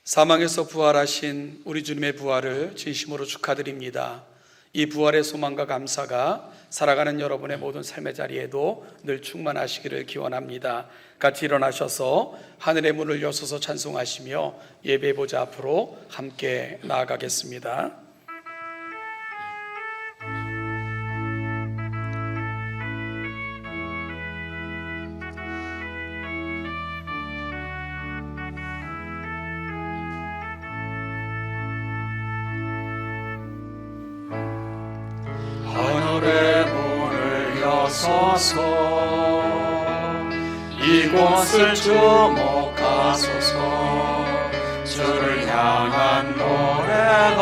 사망에서 부활하신 우리 주님의 부활을 진심으로 축하드립니다. 이 부활의 소망과 감사가 살아가는 여러분의 모든 삶의 자리에도 늘 충만하시기를 기원합니다. 같이 일어나셔서 하늘의 문을 여셔서 찬송하시며 예배 보좌 앞으로 함께 나아가겠습니다. 하늘의 문을 여소서 이곳을 주목하소서 주를 향한 노래가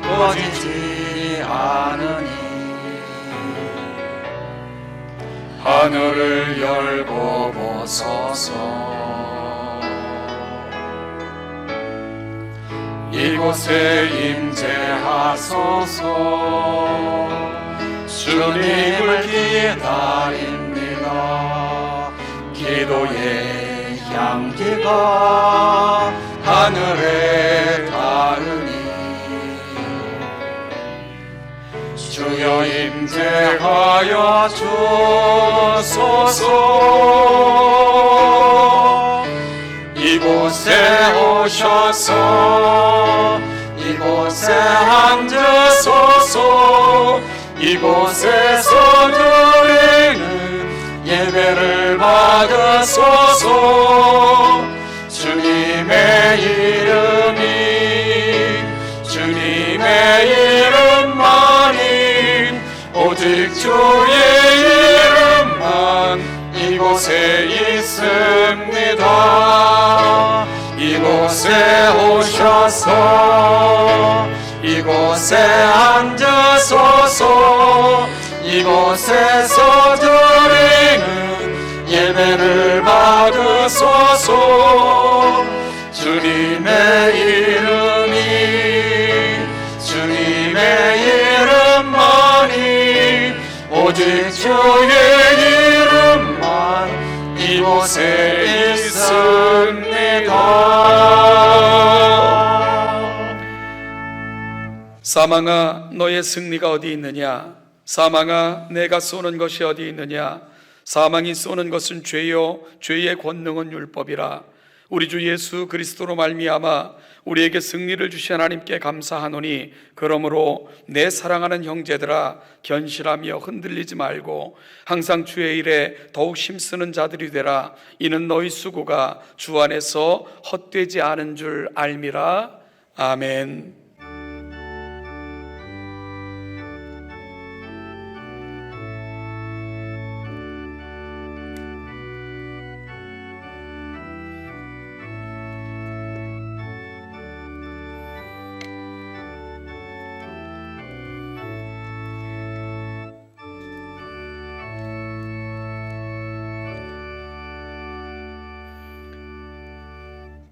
꺼지지 않으니 하늘을 열고 보소서 이곳에 임재하소서 주님을 기다립니다. 기도의 향기가 하늘에 닿으니 주여 임재하여 주소서 이곳에 오셔서 이곳에 앉으소서 이곳에서 드리는 예배를 받으소서 주님의 이름만이 오직 주의 이름만 이곳에 있습니다. 이곳에 오셔서 이곳에 앉으소서 이곳에서 드리는 예배를 받으소서 주님의 이름만이 오직 주의 이름만 이곳에 있습니다. 사망아 너의 승리가 어디 있느냐? 사망아 내가 쏘는 것이 어디 있느냐? 사망이 쏘는 것은 죄요 죄의 권능은 율법이라. 우리 주 예수 그리스도로 말미암아 우리에게 승리를 주신 하나님께 감사하노니 그러므로 내 사랑하는 형제들아 견실하며 흔들리지 말고 항상 주의 일에 더욱 힘쓰는 자들이 되라. 이는 너희 수고가 주 안에서 헛되지 않은 줄 알미라. 아멘.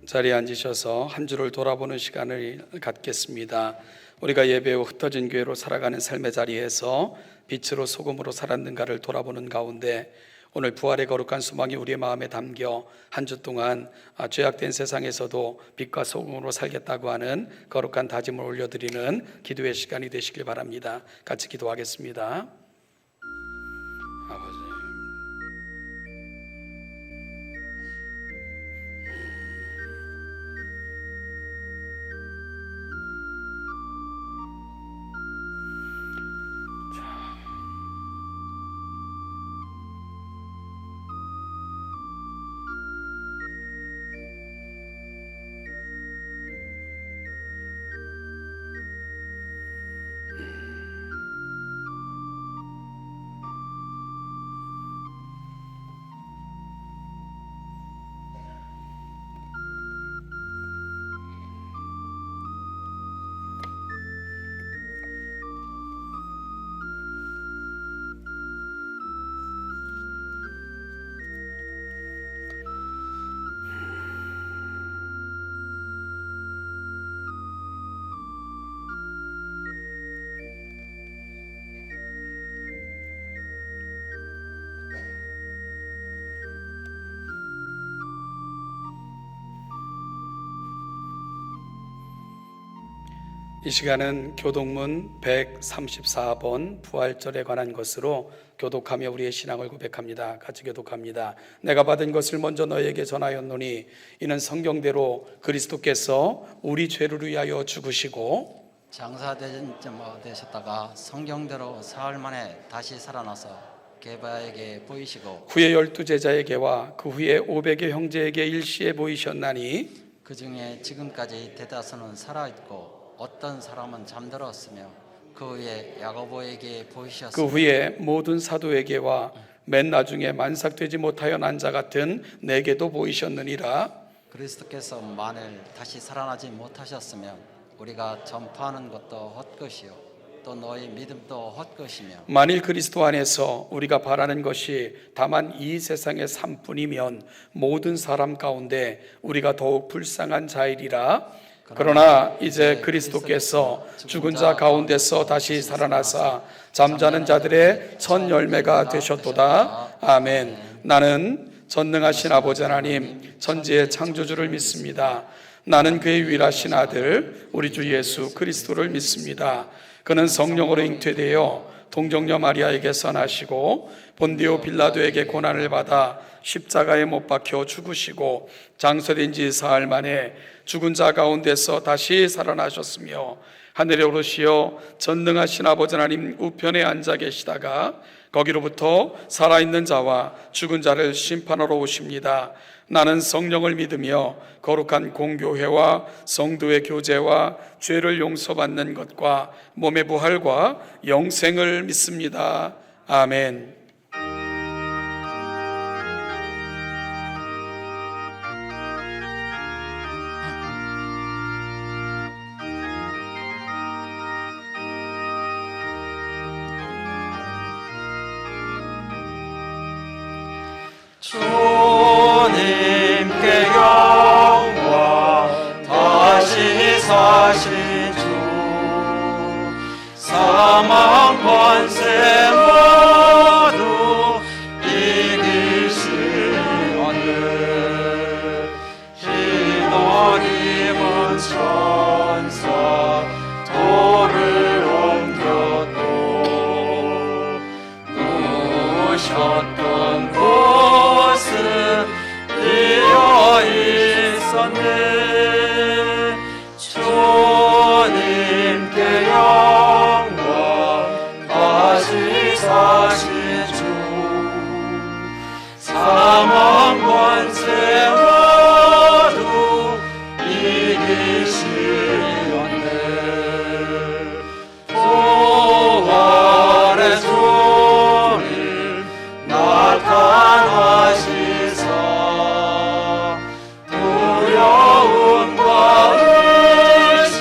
자리에 앉으셔서 한 주를 돌아보는 시간을 갖겠습니다. 우리가 예배 후 흩어진 교회로 살아가는 삶의 자리에서 빛으로 소금으로 살았는가를 돌아보는 가운데 오늘 부활의 거룩한 소망이 우리의 마음에 담겨 한 주 동안 죄악된 세상에서도 빛과 소금으로 살겠다고 하는 거룩한 다짐을 올려드리는 기도의 시간이 되시길 바랍니다. 같이 기도하겠습니다. 아버지, 이 시간은 교독문 134번 부활절에 관한 것으로 교독하며 우리의 신앙을 고백합니다. 같이 교독합니다. 내가 받은 것을 먼저 너에게 전하였노니 이는 성경대로 그리스도께서 우리 죄를 위하여 죽으시고 장사되셨다가 성경대로 사흘 만에 다시 살아나서 게바에게 보이시고 후에 12제자에게와 그 후에 500의 형제에게 일시에 보이셨나니 그 중에 지금까지 대다수는 살아있고 어떤 사람은 잠들었으며 그 후에 야고보에게 그 보이셨으며 후에 모든 사도에게와 맨 나중에 만삭되지 못하여 난 자 같은 내게도 보이셨느니라. 그리스도께서 만일 다시 살아나지 못하셨으면 우리가 전파하는 것도 헛것이요 또 너희 믿음도 헛것이며 만일 그리스도 안에서 우리가 바라는 것이 다만 이 세상의 삶뿐이면 모든 사람 가운데 우리가 더욱 불쌍한 자이리라. 그러나 이제 그리스도께서 죽은 자 가운데서 다시 살아나사 잠자는 자들의 첫 열매가 되셨도다. 아멘. 나는 전능하신 아버지 하나님 천지의 창조주를 믿습니다. 나는 그의 유일하신 아들 우리 주 예수 그리스도를 믿습니다. 그는 성령으로 잉태되어 동정녀 마리아에게서 나시고 본디오 빌라도에게 고난을 받아 십자가에 못 박혀 죽으시고 장사된 지 사흘 만에 죽은 자 가운데서 다시 살아나셨으며 하늘에 오르시어 전능하신 아버지 하나님 우편에 앉아 계시다가 거기로부터 살아있는 자와 죽은 자를 심판하러 오십니다. 나는 성령을 믿으며 거룩한 공교회와 성도의 교제와 죄를 용서받는 것과 몸의 부활과 영생을 믿습니다. 아멘. 주님께 영광 다시 사신 주 사망 권세 모두 이기시오늘 흰옷 입은 천사 돌을 옮겼고 누우셨던 곳은 비어 있었네. 주님께 영광 다시 사신 주 사망 권세 모두 이기시었네. 부활의 주님 나타나시사 두려움과 의심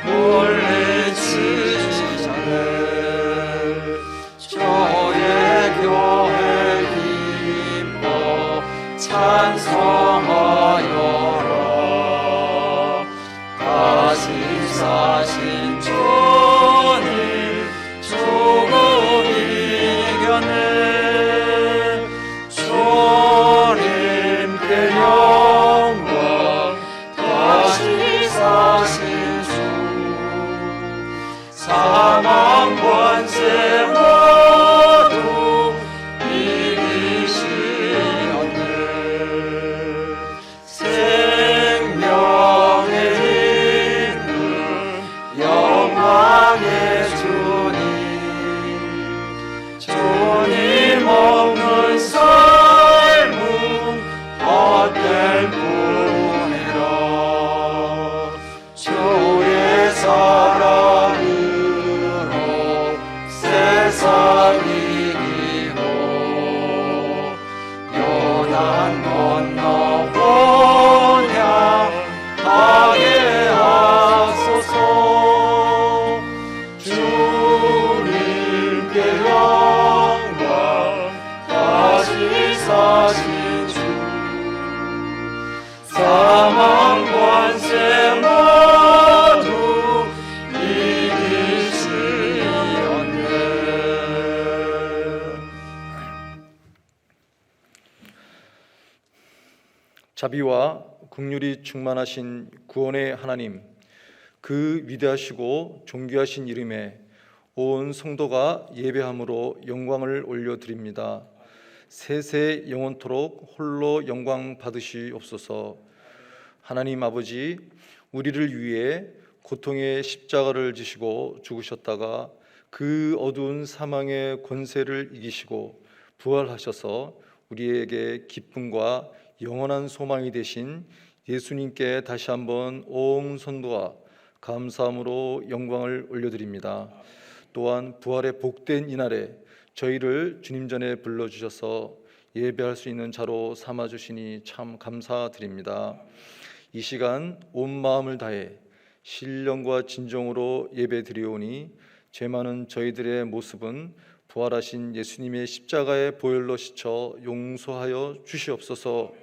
물리치시네. 주의 교회 기뻐 찬송하여라. 다시 사신 주님 죽음 이겨내. 주님께 영광 다시 사신 주 사망 권세 모두 이기시었네. 생명의 임금 영광의 주님 주님 없는 삶은 헛될 뿐이라. 주의 사랑으로 세상 이기고 요단 건너 본향하게 하소서. 주님께 영광 다시 사신 주 사망 권세 모두 이기시었네. 자비와 긍휼이 충만하신 구원의 하나님, 그 위대하시고 존귀하신 이름에 온 성도가 예배함으로 영광을 올려드립니다. 세세 영원토록 홀로 영광 받으시옵소서. 하나님 아버지, 우리를 위해 고통의 십자가를 지시고 죽으셨다가 그 어두운 사망의 권세를 이기시고 부활하셔서 우리에게 기쁨과 영원한 소망이 되신 예수님께 다시 한번 온 성도와 감사함으로 영광을 올려드립니다. 또한 부활의 복된 이날에 저희를 주님 전에 불러주셔서 예배할 수 있는 자로 삼아주시니 참 감사드립니다. 이 시간 온 마음을 다해 신령과 진정으로 예배드리오니 죄 많은 저희들의 모습은 부활하신 예수님의 십자가의 보혈로 씻어 용서하여 주시옵소서.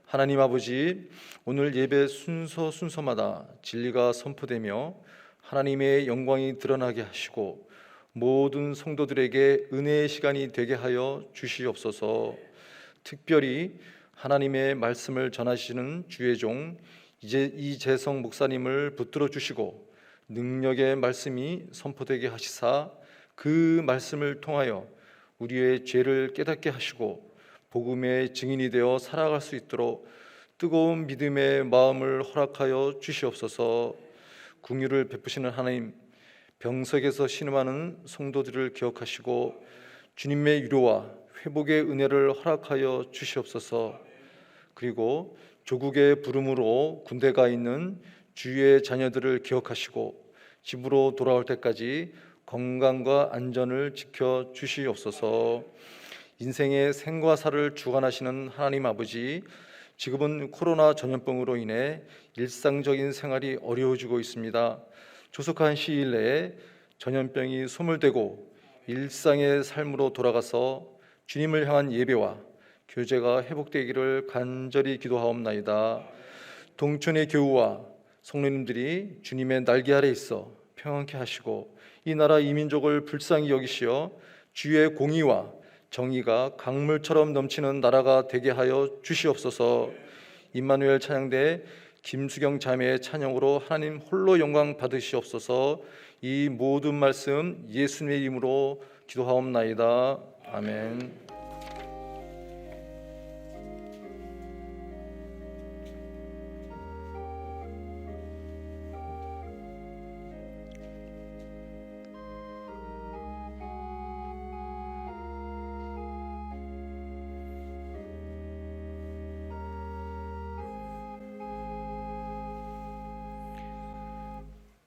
하나님 아버지, 오늘 예배 순서마다 진리가 선포되며 하나님의 영광이 드러나게 하시고 모든 성도들에게 은혜의 시간이 되게 하여 주시옵소서. 특별히 하나님의 말씀을 전하시는 주의 종 이재성 목사님을 붙들어 주시고 능력의 말씀이 선포되게 하시사 그 말씀을 통하여 우리의 죄를 깨닫게 하시고 복음의 증인이 되어 살아갈 수 있도록 뜨거운 믿음의 마음을 허락하여 주시옵소서. 긍휼을 베푸시는 하나님, 병석에서 신음하는 성도들을 기억하시고 주님의 위로와 회복의 은혜를 허락하여 주시옵소서. 그리고 조국의 부름으로 군대가 있는 주의 자녀들을 기억하시고 집으로 돌아올 때까지 건강과 안전을 지켜 주시옵소서. 인생의 생과 사를 주관하시는 하나님 아버지, 지금은 코로나 전염병으로 인해 일상적인 생활이 어려워지고 있습니다. 조속한 시일 내에 전염병이 소멸되고 일상의 삶으로 돌아가서 주님을 향한 예배와 교제가 회복되기를 간절히 기도하옵나이다. 동천의 교우와 성도님들이 주님의 날개 아래 있어 평안케 하시고 이 나라 이 민족을 불쌍히 여기시어 주의 공의와 정의가 강물처럼 넘치는 나라가 되게 하여 주시옵소서. 임마누엘 찬양대 김수경 자매의 찬양으로 하나님 홀로 영광 받으시옵소서. 이 모든 말씀 예수님의 이름으로 기도하옵나이다. 아멘.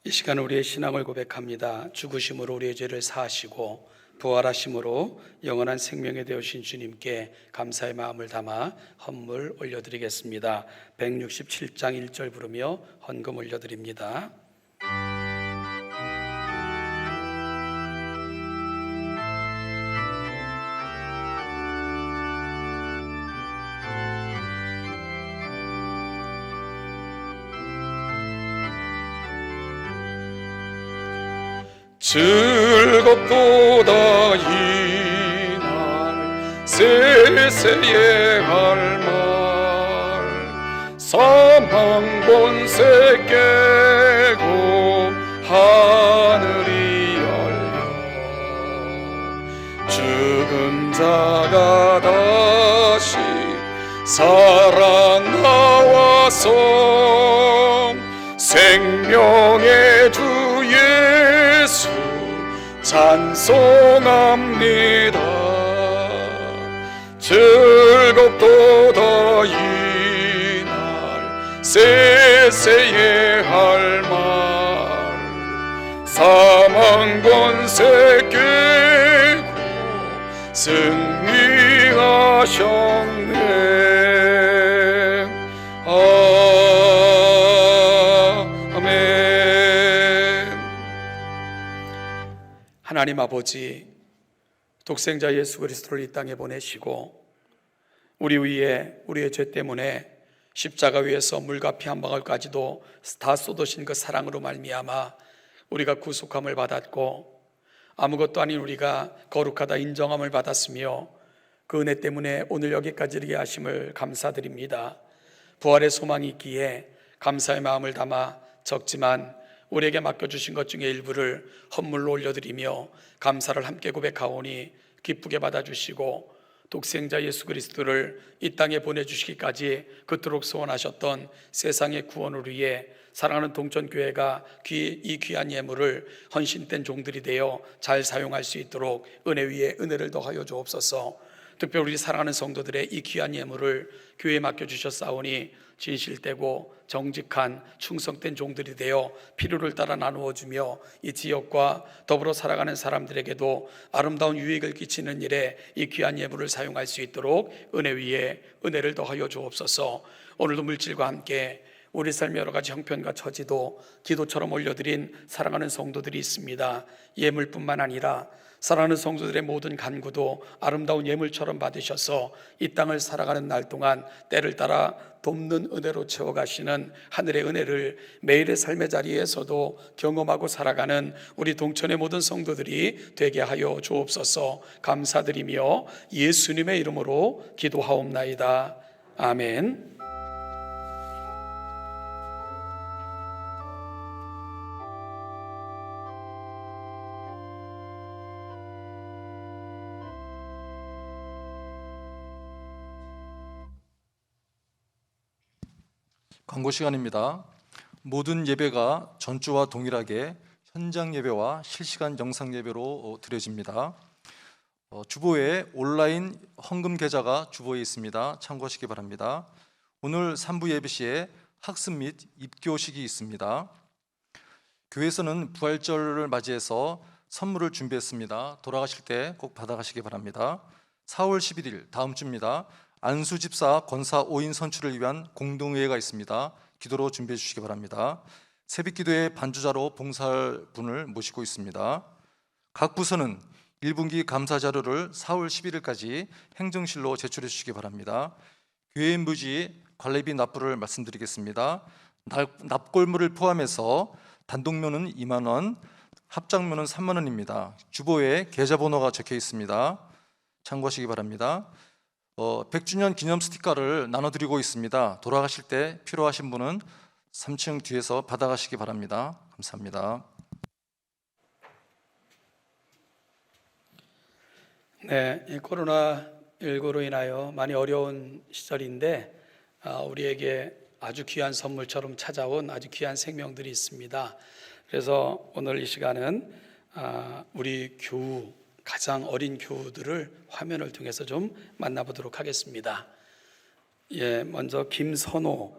이 시간 우리의 신앙을 고백합니다. 죽으심으로 우리의 죄를 사하시고 부활하심으로 영원한 생명이 되어신 주님께 감사의 마음을 담아 헌물 올려드리겠습니다. 167장 1절 부르며 헌금 올려드립니다. 즐겁도다 이날 세세의 할 말 사망 권세 깨고 하늘이 열려 죽은 자가 다시 살아나와서 생명의 주 예수 찬송합니다. 즐겁도다 이날 세세의 할 말 사망 권세 깨고 승리하셨네. 하나님 아버지, 독생자 예수 그리스도를 이 땅에 보내시고 우리 위에 우리의 죄 때문에 십자가 위에서 물과 피 한 방울까지도 다 쏟으신 그 사랑으로 말미암아 우리가 구속함을 받았고 아무것도 아닌 우리가 거룩하다 인정함을 받았으며 그 은혜 때문에 오늘 여기까지 이르게 하심을 감사드립니다. 부활의 소망이 있기에 감사의 마음을 담아 적지만 우리에게 맡겨주신 것 중에 일부를 헌물로 올려드리며 감사를 함께 고백하오니 기쁘게 받아주시고 독생자 예수 그리스도를 이 땅에 보내주시기까지 그토록 소원하셨던 세상의 구원을 위해 사랑하는 동천교회가 이 귀한 예물을 헌신된 종들이 되어 잘 사용할 수 있도록 은혜 위에 은혜를 더하여 주옵소서. 특별히 우리 사랑하는 성도들의 이 귀한 예물을 교회에 맡겨주셨사오니 진실되고 정직한 충성된 종들이 되어 필요를 따라 나누어주며 이 지역과 더불어 살아가는 사람들에게도 아름다운 유익을 끼치는 일에 이 귀한 예물을 사용할 수 있도록 은혜 위에 은혜를 더하여 주옵소서. 오늘도 물질과 함께 우리 삶의 여러 가지 형편과 처지도 기도처럼 올려드린 사랑하는 성도들이 있습니다. 예물뿐만 아니라 사랑하는 성도들의 모든 간구도 아름다운 예물처럼 받으셔서 이 땅을 살아가는 날 동안 때를 따라 돕는 은혜로 채워가시는 하늘의 은혜를 매일의 삶의 자리에서도 경험하고 살아가는 우리 동천의 모든 성도들이 되게 하여 주옵소서. 감사드리며 예수님의 이름으로 기도하옵나이다. 아멘. 광고 시간입니다. 모든 예배가 전주와 동일하게 현장 예배와 실시간 영상 예배로 드려집니다. 주보에 온라인 헌금 계좌가 주보에 있습니다. 참고하시기 바랍니다. 오늘 3부 예배 시에 학습 및 입교식이 있습니다. 교회에서는 부활절을 맞이해서 선물을 준비했습니다. 돌아가실 때 꼭 받아가시기 바랍니다. 4월 11일 다음 주입니다. 안수집사 권사 5인 선출을 위한 공동회의가 있습니다. 기도로 준비해 주시기 바랍니다. 새벽기도의 반주자로 봉사할 분을 모시고 있습니다. 각 부서는 1분기 감사자료를 4월 11일까지 행정실로 제출해 주시기 바랍니다. 교회 부지 관리비 납부를 말씀드리겠습니다. 납골물을 포함해서 단독면은 2만 원, 합장면은 3만 원입니다. 주보에 계좌번호가 적혀 있습니다. 참고하시기 바랍니다. 100주년 기념 스티커를 나눠드리고 있습니다. 돌아가실 때 필요하신 분은 3층 뒤에서 받아가시기 바랍니다. 감사합니다. 네, 이 코로나19로 인하여 많이 어려운 시절인데 우리에게 아주 귀한 선물처럼 찾아온 아주 귀한 생명들이 있습니다. 그래서 오늘 이 시간은 우리 교우, 가장 어린 교우들을 화면을 통해서 좀 만나보도록 하겠습니다. 먼저 김선호,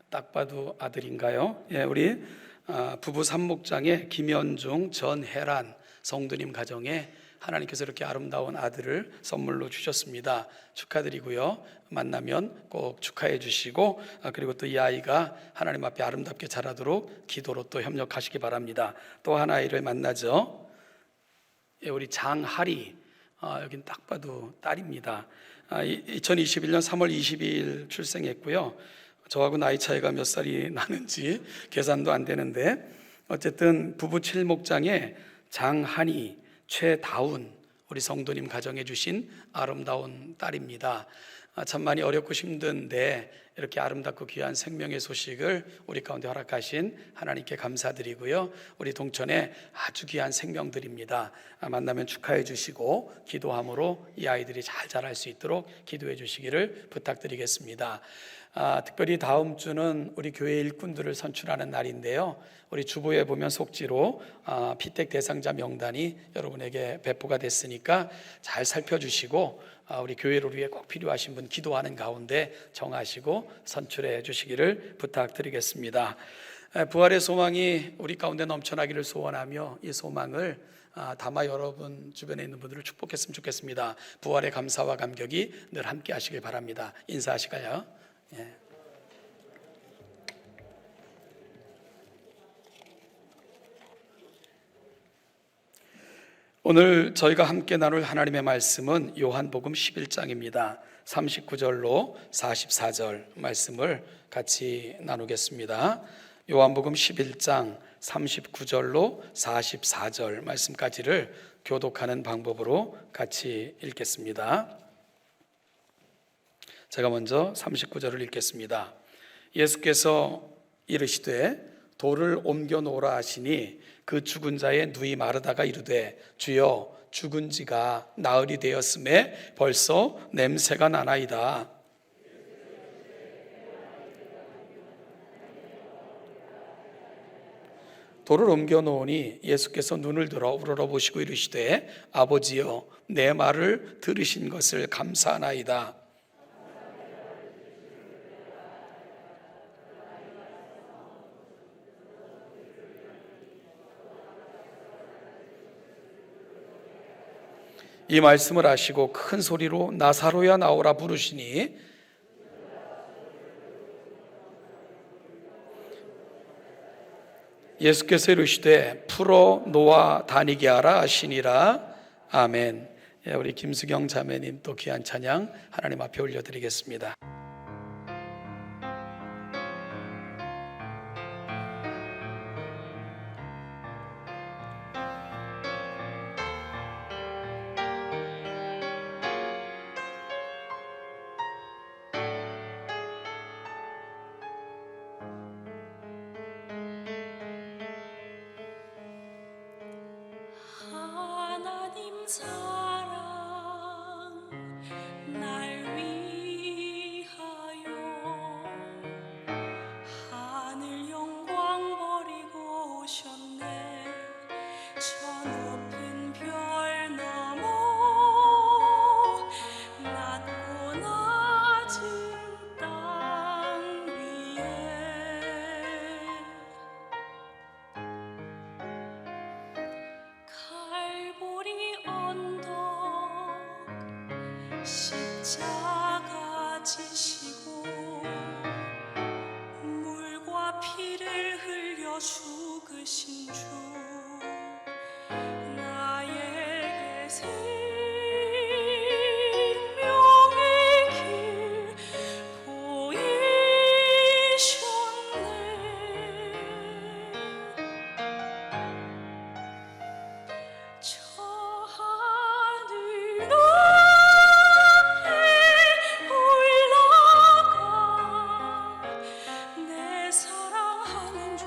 딱 봐도 아들인가요? 우리 부부 삼목장의 김현중, 전혜란 성도님 가정에 하나님께서 이렇게 아름다운 아들을 선물로 주셨습니다. 축하드리고요. 만나면 꼭 축하해 주시고 그리고 또 이 아이가 하나님 앞에 아름답게 자라도록 기도로 또 협력하시기 바랍니다. 또 한 아이를 만나죠. 우리 장하리, 여긴 딱 봐도 딸입니다. 2021년 3월 22일 출생했고요. 저하고 나이 차이가 몇 살이 나는지 계산도 안 되는데 어쨌든 부부 7목장에 장한이, 최다운 우리 성도님 가정해 주신 아름다운 딸입니다. 참 많이 어렵고 힘든데 이렇게 아름답고 귀한 생명의 소식을 우리 가운데 허락하신 하나님께 감사드리고요. 우리 동천에 아주 귀한 생명들입니다. 만나면 축하해 주시고 기도함으로 이 아이들이 잘 자랄 수 있도록 기도해 주시기를 부탁드리겠습니다. 특별히 다음 주는 우리 교회 일꾼들을 선출하는 날인데요. 우리 주보에 보면 속지로 피택 대상자 명단이 여러분에게 배포가 됐으니까 잘 살펴주시고 우리 교회를 위해 꼭 필요하신 분 기도하는 가운데 정하시고 선출해 주시기를 부탁드리겠습니다. 부활의 소망이 우리 가운데 넘쳐나기를 소원하며 이 소망을 담아 여러분 주변에 있는 분들을 축복했으면 좋겠습니다. 부활의 감사와 감격이 늘 함께 하시길 바랍니다. 인사하시가요. 오늘 저희가 함께 나눌 하나님의 말씀은 요한복음 11장입니다. 39절로 44절 말씀을 같이 나누겠습니다. 요한복음 11장 39절로 44절 말씀까지를 교독하는 방법으로 같이 읽겠습니다. 제가 먼저 39절을 읽겠습니다. 예수께서 이르시되 돌을 옮겨 놓으라 하시니 그 죽은 자의 누이 마르다가 이르되 주여 죽은 지가 나흘이 되었음에 벌써 냄새가 나나이다. 돌을 옮겨 놓으니 예수께서 눈을 들어 우러러보시고 이르시되 아버지여 내 말을 들으신 것을 감사하나이다. 이 말씀을 하시고 큰 소리로 나사로야 나오라 부르시니 예수께서 이르시되 풀어 놓아 다니게 하라 하시니라. 아멘. 우리 김수경 자매님 또 귀한 찬양 하나님 앞에 올려드리겠습니다. 하나님 사랑 날 위하여 하늘 영광 버리고 오셨네. 저 높은 별 넘어 낮고 낮은 땅 위에 갈보리 언덕 십자가 지시고 물과 피를 흘려 죽으신 주 나에게 생명의 길 보이셨네. 저 하늘 높이 올라가 내 사랑하는 주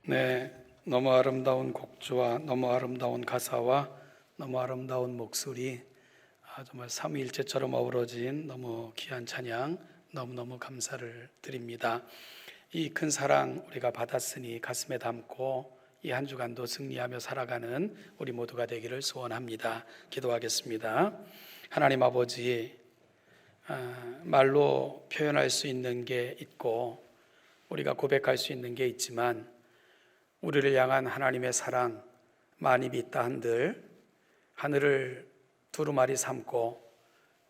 네, 너무 아름다운 곡조와 너무 아름다운 가사와 너무 아름다운 목소리, 정말 삼위일체처럼 어우러진 너무 귀한 찬양 너무너무 감사를 드립니다. 이 큰 사랑 우리가 받았으니 가슴에 담고 이 한 주간도 승리하며 살아가는 우리 모두가 되기를 소원합니다. 기도하겠습니다. 하나님 아버지, 말로 표현할 수 있는 게 있고 우리가 고백할 수 있는 게 있지만 우리를 향한 하나님의 사랑 많이 믿다 한들 하늘을 두루마리 삼고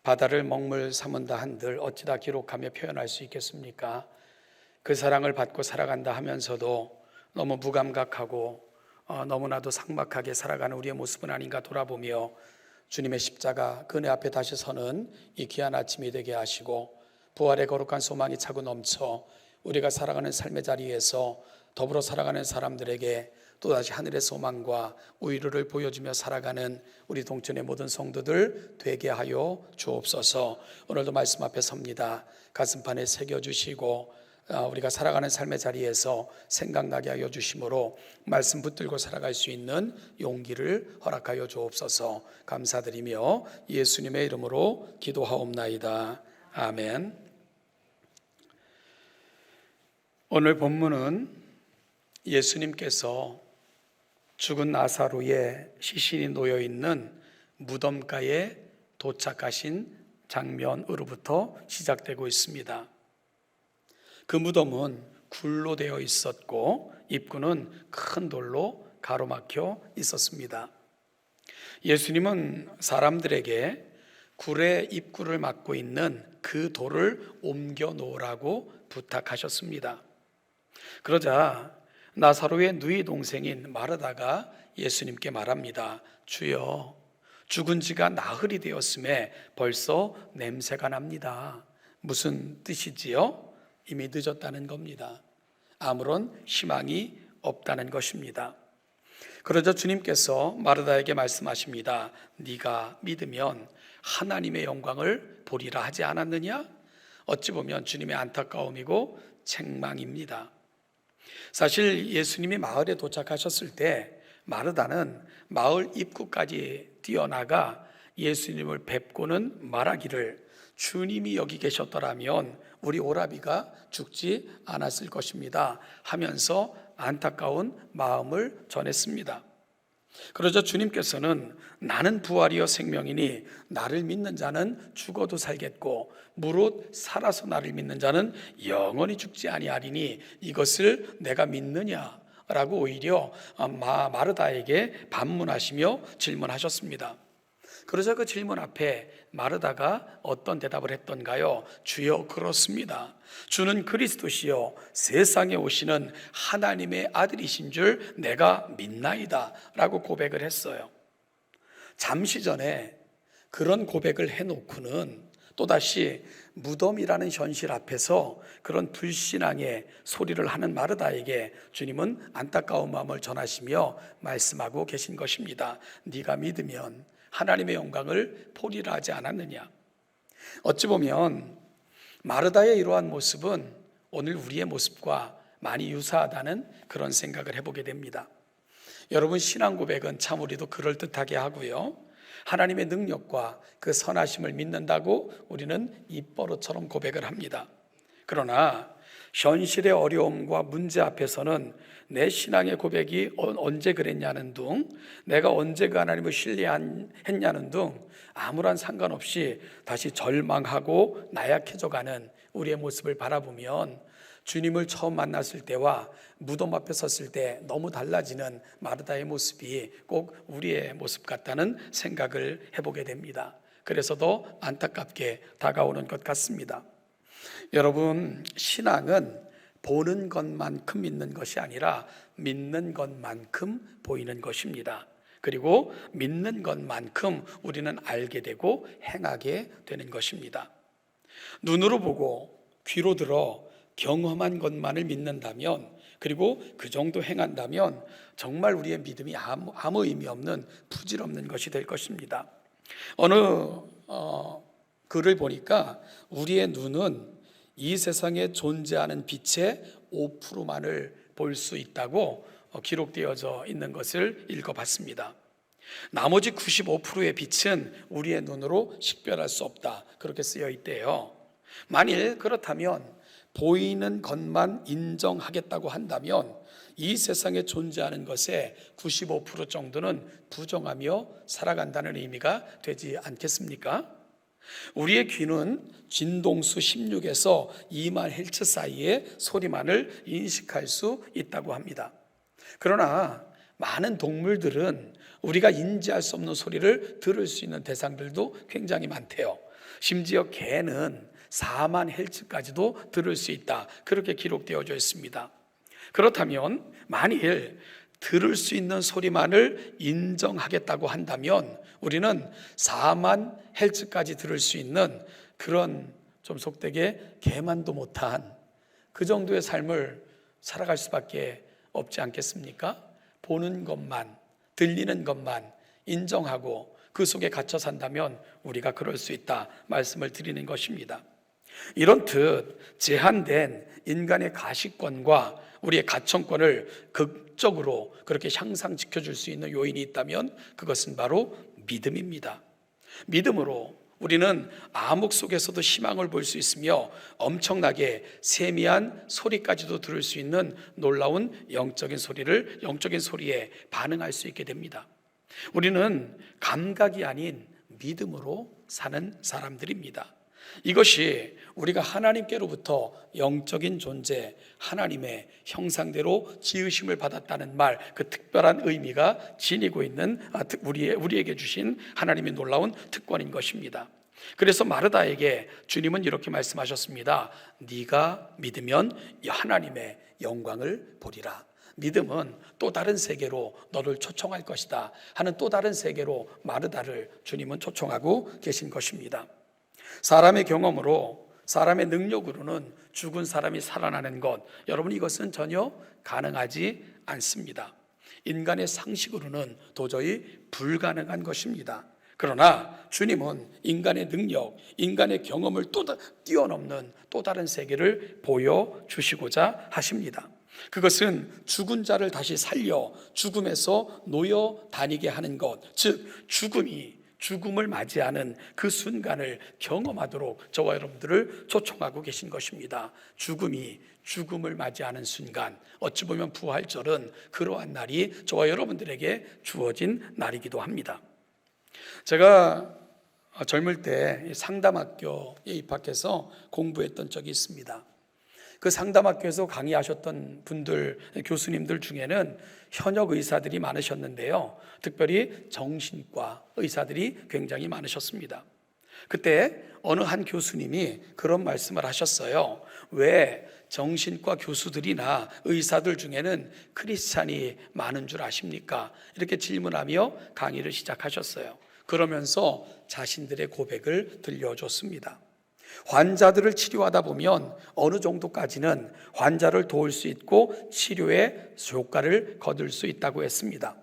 바다를 먹물 삼은다 한들 어찌다 기록하며 표현할 수 있겠습니까? 그 사랑을 받고 살아간다 하면서도 너무 무감각하고 너무나도 삭막하게 살아가는 우리의 모습은 아닌가 돌아보며 주님의 십자가 그네 앞에 다시 서는 이 귀한 아침이 되게 하시고 부활의 거룩한 소망이 차고 넘쳐 우리가 살아가는 삶의 자리에서 더불어 살아가는 사람들에게 또다시 하늘의 소망과 우위를 보여주며 살아가는 우리 동천의 모든 성도들 되게 하여 주옵소서. 오늘도 말씀 앞에 섭니다. 가슴판에 새겨주시고 우리가 살아가는 삶의 자리에서 생각나게 하여 주심으로 말씀 붙들고 살아갈 수 있는 용기를 허락하여 주옵소서. 감사드리며 예수님의 이름으로 기도하옵나이다. 아멘. 오늘 본문은 예수님께서 죽은 나사로의 시신이 놓여 있는 무덤가에 도착하신 장면으로부터 시작되고 있습니다. 그 무덤은 굴로 되어 있었고 입구는 큰 돌로 가로막혀 있었습니다. 예수님은 사람들에게 굴의 입구를 막고 있는 그 돌을 옮겨 놓으라고 부탁하셨습니다. 그러자 나사로의 누이 동생인 마르다가 예수님께 말합니다. 주여, 죽은 지가 나흘이 되었음에 벌써 냄새가 납니다. 무슨 뜻이지요? 이미 늦었다는 겁니다. 아무런 희망이 없다는 것입니다. 그러자 주님께서 마르다에게 말씀하십니다. 네가 믿으면 하나님의 영광을 보리라 하지 않았느냐? 어찌 보면 주님의 안타까움이고 책망입니다. 사실 예수님이 마을에 도착하셨을 때 마르다는 마을 입구까지 뛰어나가 예수님을 뵙고는 말하기를 주님이 여기 계셨더라면 우리 오라비가 죽지 않았을 것입니다 하면서 안타까운 마음을 전했습니다. 그러자 주님께서는 나는 부활이요 생명이니 나를 믿는 자는 죽어도 살겠고 무릇 살아서 나를 믿는 자는 영원히 죽지 아니하리니 이것을 내가 믿느냐? 라고 오히려 마르다에게 반문하시며 질문하셨습니다. 그러자 그 질문 앞에 마르다가 어떤 대답을 했던가요? 주여, 그렇습니다. 주는 그리스도시요 세상에 오시는 하나님의 아들이신 줄 내가 믿나이다 라고 고백을 했어요. 잠시 전에 그런 고백을 해놓고는 또다시 무덤이라는 현실 앞에서 그런 불신앙의 소리를 하는 마르다에게 주님은 안타까운 마음을 전하시며 말씀하고 계신 것입니다. 네가 믿으면 하나님의 영광을 보리라 하지 않았느냐? 어찌 보면 마르다의 이러한 모습은 오늘 우리의 모습과 많이 유사하다는 그런 생각을 해보게 됩니다. 여러분, 신앙 고백은 참 우리도 그럴듯하게 하고요, 하나님의 능력과 그 선하심을 믿는다고 우리는 입버릇처럼 고백을 합니다. 그러나 현실의 어려움과 문제 앞에서는 내 신앙의 고백이 언제 그랬냐는 둥, 내가 언제 그 하나님을 신뢰했냐는 둥 아무런 상관없이 다시 절망하고 나약해져가는 우리의 모습을 바라보면 주님을 처음 만났을 때와 무덤 앞에 섰을 때 너무 달라지는 마르다의 모습이 꼭 우리의 모습 같다는 생각을 해보게 됩니다. 그래서 더 안타깝게 다가오는 것 같습니다. 여러분, 신앙은 보는 것만큼 믿는 것이 아니라 믿는 것만큼 보이는 것입니다. 그리고 믿는 것만큼 우리는 알게 되고 행하게 되는 것입니다. 눈으로 보고 귀로 들어 경험한 것만을 믿는다면, 그리고 그 정도 행한다면 정말 우리의 믿음이 아무 의미 없는 부질없는 것이 될 것입니다. 어느 글을 보니까 우리의 눈은 이 세상에 존재하는 빛의 5%만을 볼 수 있다고 기록되어져 있는 것을 읽어봤습니다. 나머지 95%의 빛은 우리의 눈으로 식별할 수 없다, 그렇게 쓰여 있대요. 만일 그렇다면 보이는 것만 인정하겠다고 한다면 이 세상에 존재하는 것의 95% 정도는 부정하며 살아간다는 의미가 되지 않겠습니까? 우리의 귀는 진동수 16에서 2만 헬츠 사이의 소리만을 인식할 수 있다고 합니다. 그러나 많은 동물들은 우리가 인지할 수 없는 소리를 들을 수 있는 대상들도 굉장히 많대요. 심지어 개는 4만 헬츠까지도 들을 수 있다, 그렇게 기록되어져 있습니다. 그렇다면 만일 들을 수 있는 소리만을 인정하겠다고 한다면 우리는 4만 헬츠까지 들을 수 있는 그런 좀 속되게 개만도 못한 그 정도의 삶을 살아갈 수밖에 없지 않겠습니까? 보는 것만, 들리는 것만 인정하고 그 속에 갇혀 산다면 우리가 그럴 수 있다 말씀을 드리는 것입니다. 이런듯 제한된 인간의 가시권과 우리의 가청권을 극적으로 그렇게 향상 지켜줄 수 있는 요인이 있다면 그것은 바로 믿음입니다. 믿음으로 우리는 암흑 속에서도 희망을 볼 수 있으며 엄청나게 세미한 소리까지도 들을 수 있는 놀라운 영적인 소리에 반응할 수 있게 됩니다. 우리는 감각이 아닌 믿음으로 사는 사람들입니다. 이것이 우리가 하나님께로부터 영적인 존재, 하나님의 형상대로 지으심을 받았다는 말, 그 특별한 의미가 지니고 있는 우리에게 주신 하나님의 놀라운 특권인 것입니다. 그래서 마르다에게 주님은 이렇게 말씀하셨습니다. 네가 믿으면 하나님의 영광을 보리라. 믿음은 또 다른 세계로 너를 초청할 것이다 하는 또 다른 세계로 마르다를 주님은 초청하고 계신 것입니다. 사람의 경험으로, 사람의 능력으로는 죽은 사람이 살아나는 것, 여러분 이것은 전혀 가능하지 않습니다. 인간의 상식으로는 도저히 불가능한 것입니다. 그러나 주님은 인간의 능력, 인간의 경험을 뛰어넘는 또 다른 세계를 보여주시고자 하십니다. 그것은 죽은 자를 다시 살려 죽음에서 놓여 다니게 하는 것, 즉 죽음을 맞이하는 그 순간을 경험하도록 저와 여러분들을 초청하고 계신 것입니다. 죽음을 맞이하는 순간, 어찌 보면 부활절은 그러한 날이 저와 여러분들에게 주어진 날이기도 합니다. 제가 젊을 때 상담학교에 입학해서 공부했던 적이 있습니다. 그 상담학교에서 강의하셨던 분들, 교수님들 중에는 현역 의사들이 많으셨는데요, 특별히 정신과 의사들이 굉장히 많으셨습니다. 그때 어느 한 교수님이 그런 말씀을 하셨어요. 왜 정신과 교수들이나 의사들 중에는 크리스찬이 많은 줄 아십니까? 이렇게 질문하며 강의를 시작하셨어요. 그러면서 자신들의 고백을 들려줬습니다. 환자들을 치료하다 보면 어느 정도까지는 환자를 도울 수 있고 치료의 효과를 거둘 수 있다고 했습니다.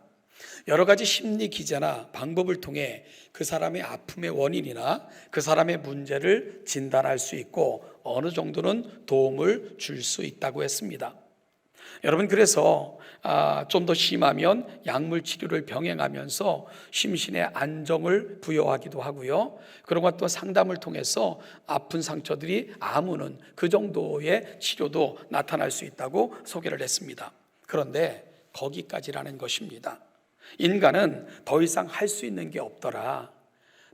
여러 가지 심리 기제나 방법을 통해 그 사람의 아픔의 원인이나 그 사람의 문제를 진단할 수 있고 어느 정도는 도움을 줄 수 있다고 했습니다. 여러분, 그래서 좀 더 심하면 약물 치료를 병행하면서 심신의 안정을 부여하기도 하고요, 그런 것도 상담을 통해서 아픈 상처들이 아무는 그 정도의 치료도 나타날 수 있다고 소개를 했습니다. 그런데 거기까지라는 것입니다. 인간은 더 이상 할 수 있는 게 없더라.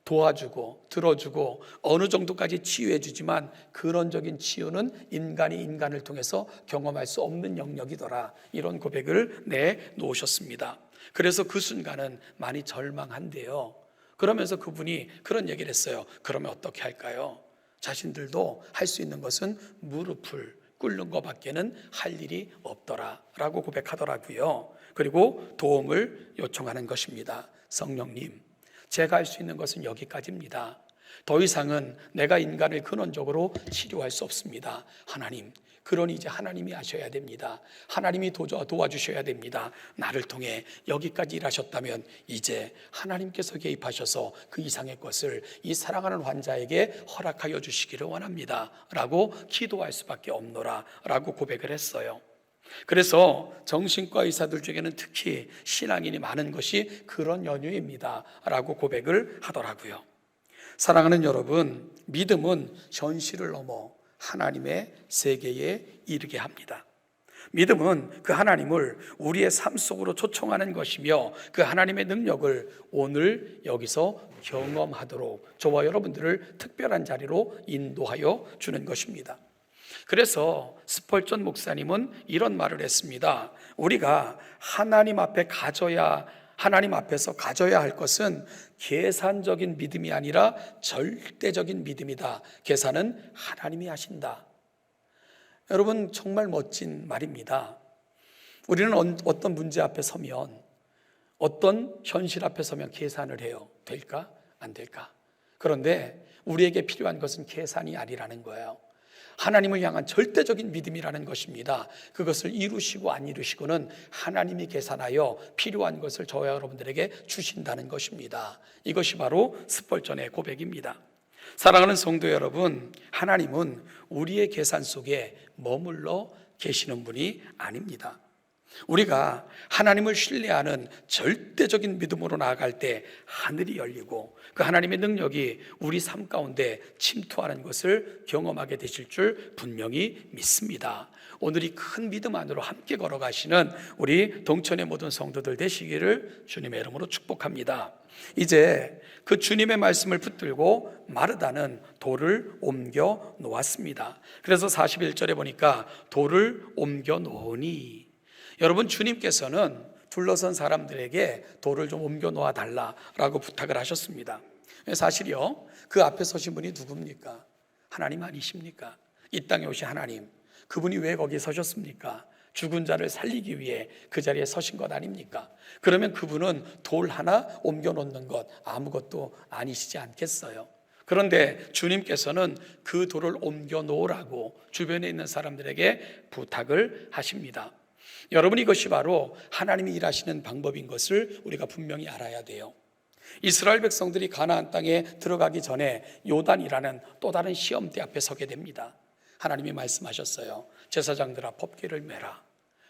도와주고 들어주고 어느 정도까지 치유해 주지만 근원적인 치유는 인간이 인간을 통해서 경험할 수 없는 영역이더라. 이런 고백을 내놓으셨습니다. 그래서 그 순간은 많이 절망한데요. 그러면서 그분이 그런 얘기를 했어요. 그러면 어떻게 할까요? 자신들도 할 수 있는 것은 무릎을 꿇는 것밖에는 할 일이 없더라 라고 고백하더라고요. 그리고 도움을 요청하는 것입니다. 성령님, 제가 할 수 있는 것은 여기까지입니다. 더 이상은 내가 인간을 근원적으로 치료할 수 없습니다. 하나님, 그러니 이제 하나님이 하셔야 됩니다. 하나님이 도와주셔야 됩니다. 나를 통해 여기까지 일하셨다면 이제 하나님께서 개입하셔서 그 이상의 것을 이 사랑하는 환자에게 허락하여 주시기를 원합니다 라고 기도할 수밖에 없노라 라고 고백을 했어요. 그래서 정신과 의사들 중에는 특히 신앙인이 많은 것이 그런 연유입니다 라고 고백을 하더라고요. 사랑하는 여러분, 믿음은 현실을 넘어 하나님의 세계에 이르게 합니다. 믿음은 그 하나님을 우리의 삶 속으로 초청하는 것이며 그 하나님의 능력을 오늘 여기서 경험하도록 저와 여러분들을 특별한 자리로 인도하여 주는 것입니다. 그래서 스펄전 목사님은 이런 말을 했습니다. 우리가 하나님 앞에서 가져야 할 것은 계산적인 믿음이 아니라 절대적인 믿음이다. 계산은 하나님이 하신다. 여러분, 정말 멋진 말입니다. 우리는 어떤 문제 앞에 서면, 어떤 현실 앞에 서면 계산을 해요. 될까? 안 될까? 그런데 우리에게 필요한 것은 계산이 아니라는 거예요. 하나님을 향한 절대적인 믿음이라는 것입니다. 그것을 이루시고 안 이루시고는 하나님이 계산하여 필요한 것을 저와 여러분들에게 주신다는 것입니다. 이것이 바로 스펄전의 고백입니다. 사랑하는 성도 여러분, 하나님은 우리의 계산 속에 머물러 계시는 분이 아닙니다. 우리가 하나님을 신뢰하는 절대적인 믿음으로 나아갈 때 하늘이 열리고 그 하나님의 능력이 우리 삶 가운데 침투하는 것을 경험하게 되실 줄 분명히 믿습니다. 오늘 이 큰 믿음 안으로 함께 걸어가시는 우리 동천의 모든 성도들 되시기를 주님의 이름으로 축복합니다. 이제 그 주님의 말씀을 붙들고 마르다는 돌을 옮겨 놓았습니다. 그래서 41절에 보니까 돌을 옮겨 놓으니, 여러분, 주님께서는 둘러선 사람들에게 돌을 좀 옮겨 놓아 달라라고 부탁을 하셨습니다. 사실요, 그 앞에 서신 분이 누굽니까? 하나님 아니십니까? 이 땅에 오신 하나님, 그분이 왜 거기 서셨습니까? 죽은 자를 살리기 위해 그 자리에 서신 것 아닙니까? 그러면 그분은 돌 하나 옮겨 놓는 것 아무것도 아니시지 않겠어요? 그런데 주님께서는 그 돌을 옮겨 놓으라고 주변에 있는 사람들에게 부탁을 하십니다. 여러분, 이것이 바로 하나님이 일하시는 방법인 것을 우리가 분명히 알아야 돼요. 이스라엘 백성들이 가나안 땅에 들어가기 전에 요단이라는 또 다른 시험대 앞에 서게 됩니다. 하나님이 말씀하셨어요. 제사장들아, 법궤를 메라.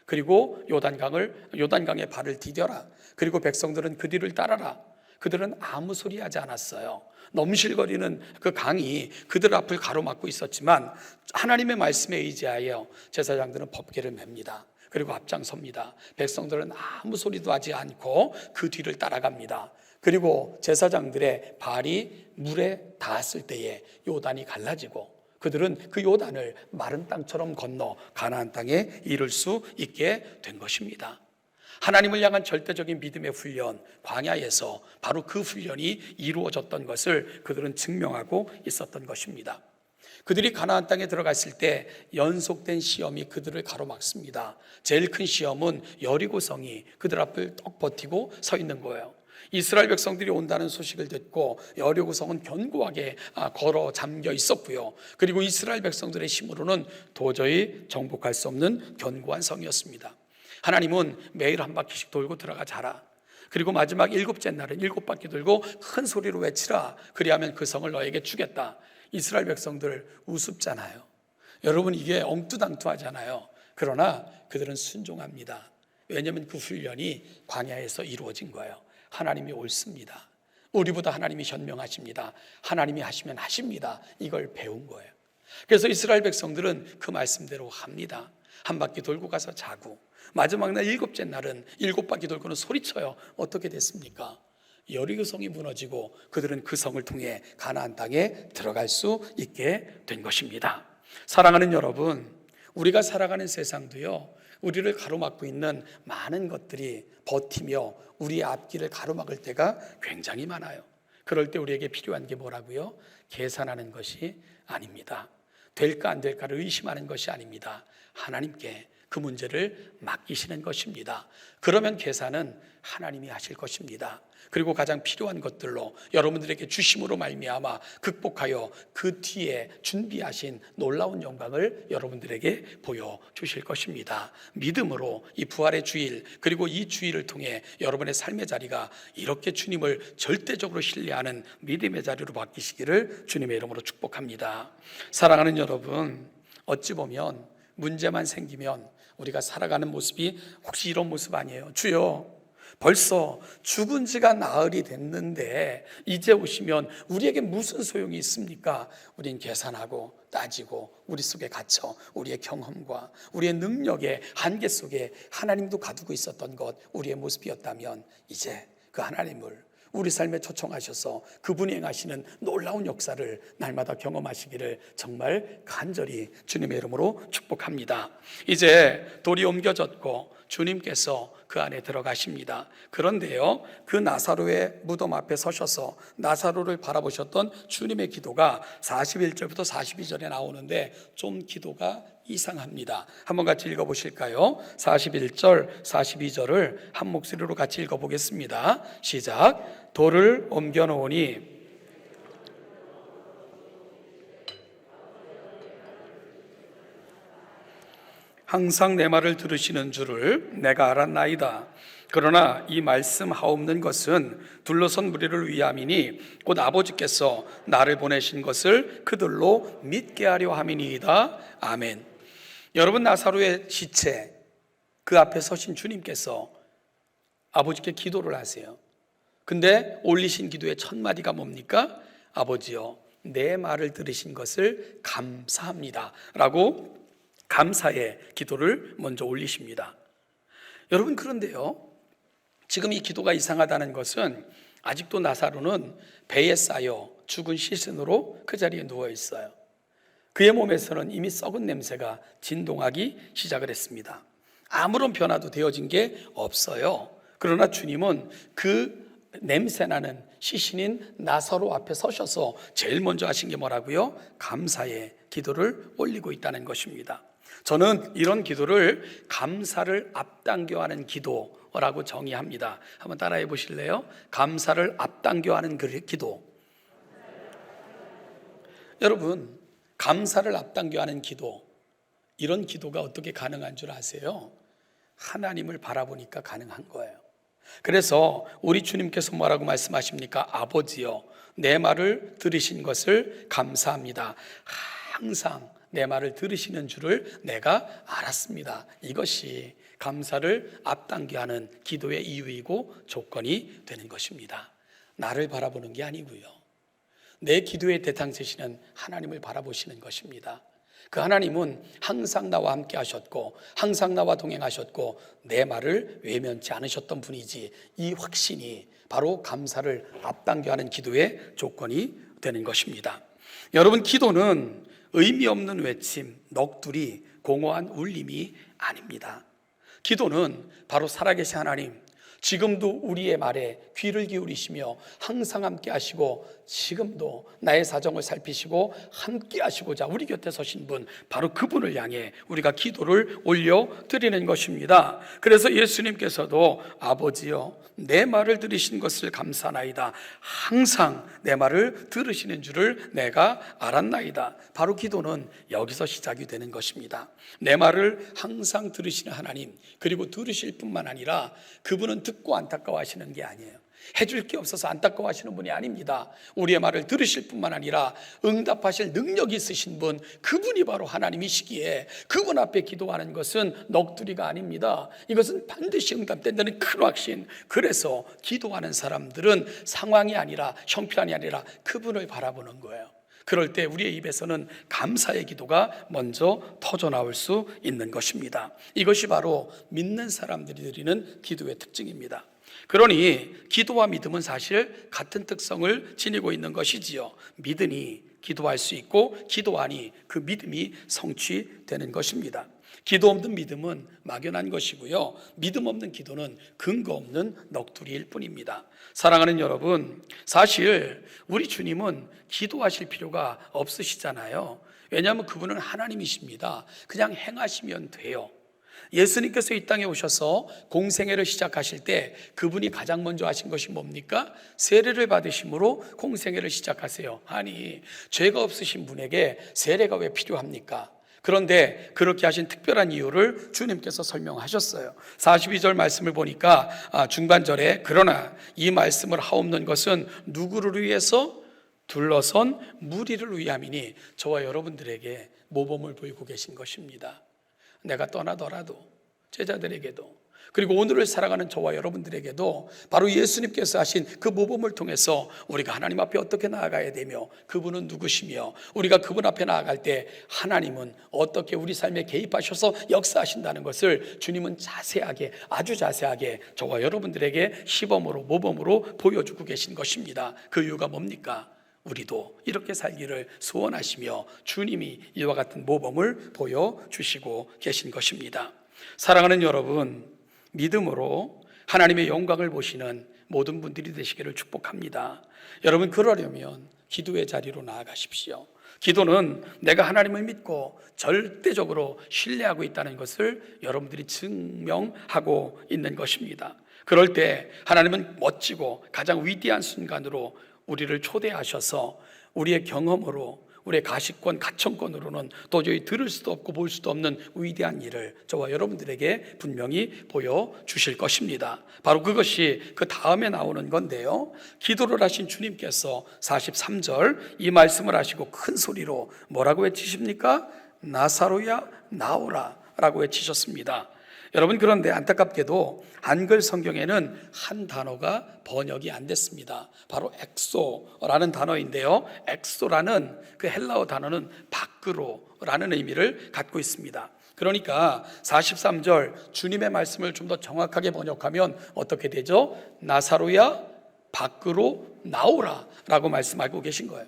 그리고 요단강에 발을 디뎌라. 그리고 백성들은 그 뒤를 따라라. 그들은 아무 소리 하지 않았어요. 넘실거리는 그 강이 그들 앞을 가로막고 있었지만 하나님의 말씀에 의지하여 제사장들은 법궤를 맵니다. 그리고 앞장섭니다. 백성들은 아무 소리도 하지 않고 그 뒤를 따라갑니다. 그리고 제사장들의 발이 물에 닿았을 때에 요단이 갈라지고 그들은 그 요단을 마른 땅처럼 건너 가나안 땅에 이를 수 있게 된 것입니다. 하나님을 향한 절대적인 믿음의 훈련, 광야에서 바로 그 훈련이 이루어졌던 것을 그들은 증명하고 있었던 것입니다. 그들이 가나안 땅에 들어갔을 때 연속된 시험이 그들을 가로막습니다. 제일 큰 시험은 여리고성이 그들 앞을 떡 버티고 서 있는 거예요. 이스라엘 백성들이 온다는 소식을 듣고 여리고성은 견고하게 걸어 잠겨 있었고요. 그리고 이스라엘 백성들의 힘으로는 도저히 정복할 수 없는 견고한 성이었습니다. 하나님은 매일 한 바퀴씩 돌고 들어가자라. 그리고 마지막 7째 날은 7바퀴 돌고 큰 소리로 외치라. 그리하면 그 성을 너에게 주겠다. 이스라엘 백성들 우습잖아요. 여러분, 이게 엉뚜당뚜하잖아요. 그러나 그들은 순종합니다. 왜냐하면 그 훈련이 광야에서 이루어진 거예요. 하나님이 옳습니다. 우리보다 하나님이 현명하십니다. 하나님이 하시면 하십니다. 이걸 배운 거예요. 그래서 이스라엘 백성들은 그 말씀대로 합니다. 한 바퀴 돌고 가서 자고, 마지막 날 7째 날은 7바퀴 돌고는 소리쳐요. 어떻게 됐습니까? 여리고성이 무너지고 그들은 그 성을 통해 가나안 땅에 들어갈 수 있게 된 것입니다. 사랑하는 여러분, 우리가 살아가는 세상도요, 우리를 가로막고 있는 많은 것들이 버티며 우리의 앞길을 가로막을 때가 굉장히 많아요. 그럴 때 우리에게 필요한 게 뭐라고요? 계산하는 것이 아닙니다. 될까 안 될까를 의심하는 것이 아닙니다. 하나님께 그 문제를 맡기시는 것입니다. 그러면 계산은 하나님이 하실 것입니다. 그리고 가장 필요한 것들로 여러분들에게 주심으로 말미암아 극복하여 그 뒤에 준비하신 놀라운 영광을 여러분들에게 보여주실 것입니다. 믿음으로 이 부활의 주일, 그리고 이 주일을 통해 여러분의 삶의 자리가 이렇게 주님을 절대적으로 신뢰하는 믿음의 자리로 바뀌시기를 주님의 이름으로 축복합니다. 사랑하는 여러분, 어찌 보면 문제만 생기면 우리가 살아가는 모습이 혹시 이런 모습 아니에요? 주여, 벌써 죽은 지가 나흘이 됐는데 이제 오시면 우리에게 무슨 소용이 있습니까? 우린 계산하고 따지고 우리 속에 갇혀 우리의 경험과 우리의 능력의 한계 속에 하나님도 가두고 있었던 것, 우리의 모습이었다면 이제 그 하나님을 우리 삶에 초청하셔서 그분이 행하시는 놀라운 역사를 날마다 경험하시기를 정말 간절히 주님의 이름으로 축복합니다. 이제 돌이 옮겨졌고 주님께서 그 안에 들어가십니다. 그런데요, 그 나사로의 무덤 앞에 서셔서 나사로를 바라보셨던 주님의 기도가 41절부터 42절에 나오는데 좀 기도가 이상합니다. 한번 같이 읽어보실까요? 41절, 42절을 한 목소리로 같이 읽어보겠습니다. 시작. 돌을 옮겨놓으니 항상 내 말을 들으시는 줄을 내가 알았나이다. 그러나 이 말씀 하옵는 것은 둘러선 무리를 위함이니 곧 아버지께서 나를 보내신 것을 그들로 믿게 하려 함이니이다. 아멘. 여러분, 나사로의 시체 그 앞에 서신 주님께서 아버지께 기도를 하세요. 근데 올리신 기도의 첫 마디가 뭡니까? 아버지여, 내 말을 들으신 것을 감사합니다 라고 감사의 기도를 먼저 올리십니다. 여러분, 그런데요, 지금 이 기도가 이상하다는 것은 아직도 나사로는 배에 쌓여 죽은 시신으로 그 자리에 누워 있어요. 그의 몸에서는 이미 썩은 냄새가 진동하기 시작을 했습니다. 아무런 변화도 되어진 게 없어요. 그러나 주님은 그 냄새나는 시신인 나사로 앞에 서셔서 제일 먼저 하신 게 뭐라고요? 감사의 기도를 올리고 있다는 것입니다. 저는 이런 기도를 감사를 앞당겨 하는 기도라고 정의합니다. 한번 따라해 보실래요? 감사를 앞당겨 하는 그 기도. 여러분, 감사를 앞당겨 하는 기도, 이런 기도가 어떻게 가능한 줄 아세요? 하나님을 바라보니까 가능한 거예요. 그래서 우리 주님께서 뭐라고 말씀하십니까? 아버지여, 내 말을 들으신 것을 감사합니다. 항상 내 말을 들으시는 줄을 내가 알았습니다. 이것이 감사를 앞당겨 하는 기도의 이유이고 조건이 되는 것입니다. 나를 바라보는 게 아니고요, 내 기도의 대상되시는 하나님을 바라보시는 것입니다. 그 하나님은 항상 나와 함께 하셨고 항상 나와 동행하셨고 내 말을 외면치 않으셨던 분이지, 이 확신이 바로 감사를 앞당겨 하는 기도의 조건이 되는 것입니다. 여러분, 기도는 의미 없는 외침, 넋두리, 공허한 울림이 아닙니다. 기도는 바로 살아계신 하나님, 지금도 우리의 말에 귀를 기울이시며 항상 함께 하시고 지금도 나의 사정을 살피시고 함께 하시고자 우리 곁에 서신 분, 바로 그분을 향해 우리가 기도를 올려드리는 것입니다. 그래서 예수님께서도 아버지여, 내 말을 들으신 것을 감사나이다. 항상 내 말을 들으시는 줄을 내가 알았나이다. 바로 기도는 여기서 시작이 되는 것입니다. 내 말을 항상 들으시는 하나님, 그리고 들으실 뿐만 아니라 그분은 듣고 안타까워하시는 게 아니에요. 해줄 게 없어서 안타까워하시는 분이 아닙니다. 우리의 말을 들으실 뿐만 아니라 응답하실 능력이 있으신 분, 그분이 바로 하나님이시기에 그분 앞에 기도하는 것은 넋두리가 아닙니다. 이것은 반드시 응답된다는 큰 확신. 그래서 기도하는 사람들은 상황이 아니라 형편이 아니라 그분을 바라보는 거예요. 그럴 때 우리의 입에서는 감사의 기도가 먼저 터져나올 수 있는 것입니다. 이것이 바로 믿는 사람들이 드리는 기도의 특징입니다. 그러니 기도와 믿음은 사실 같은 특성을 지니고 있는 것이지요. 믿으니 기도할 수 있고 기도하니 그 믿음이 성취되는 것입니다. 기도 없는 믿음은 막연한 것이고요, 믿음 없는 기도는 근거 없는 넋두리일 뿐입니다. 사랑하는 여러분, 사실 우리 주님은 기도하실 필요가 없으시잖아요. 왜냐하면 그분은 하나님이십니다. 그냥 행하시면 돼요. 예수님께서 이 땅에 오셔서 공생애를 시작하실 때 그분이 가장 먼저 하신 것이 뭡니까? 세례를 받으심으로 공생애를 시작하세요. 아니, 죄가 없으신 분에게 세례가 왜 필요합니까? 그런데 그렇게 하신 특별한 이유를 주님께서 설명하셨어요. 42절 말씀을 보니까 중반절에 그러나 이 말씀을 하옵는 것은 누구를 위해서? 둘러선 무리를 위함이니, 저와 여러분들에게 모범을 보이고 계신 것입니다. 내가 떠나더라도 제자들에게도, 그리고 오늘을 살아가는 저와 여러분들에게도 바로 예수님께서 하신 그 모범을 통해서 우리가 하나님 앞에 어떻게 나아가야 되며, 그분은 누구시며, 우리가 그분 앞에 나아갈 때 하나님은 어떻게 우리 삶에 개입하셔서 역사하신다는 것을 주님은 자세하게, 아주 자세하게 저와 여러분들에게 시범으로, 모범으로 보여주고 계신 것입니다. 그 이유가 뭡니까? 우리도 이렇게 살기를 소원하시며 주님이 이와 같은 모범을 보여주시고 계신 것입니다. 사랑하는 여러분, 믿음으로 하나님의 영광을 보시는 모든 분들이 되시기를 축복합니다. 여러분, 그러려면 기도의 자리로 나아가십시오. 기도는 내가 하나님을 믿고 절대적으로 신뢰하고 있다는 것을 여러분들이 증명하고 있는 것입니다. 그럴 때 하나님은 멋지고 가장 위대한 순간으로 우리를 초대하셔서 우리의 경험으로, 우리의 가시권, 가청권으로는 도저히 들을 수도 없고 볼 수도 없는 위대한 일을 저와 여러분들에게 분명히 보여주실 것입니다. 바로 그것이 그 다음에 나오는 건데요, 기도를 하신 주님께서 43절 이 말씀을 하시고 큰 소리로 뭐라고 외치십니까? 나사로야 나오라 라고 외치셨습니다. 여러분, 그런데 안타깝게도 한글 성경에는 한 단어가 번역이 안 됐습니다. 바로 엑소라는 단어인데요, 엑소라는 그 헬라어 단어는 밖으로라는 의미를 갖고 있습니다. 그러니까 43절 주님의 말씀을 좀 더 정확하게 번역하면 어떻게 되죠? 나사로야 밖으로 나오라 라고 말씀하고 계신 거예요.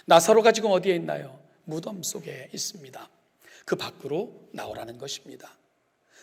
나사로가 지금 어디에 있나요? 무덤 속에 있습니다. 그 밖으로 나오라는 것입니다.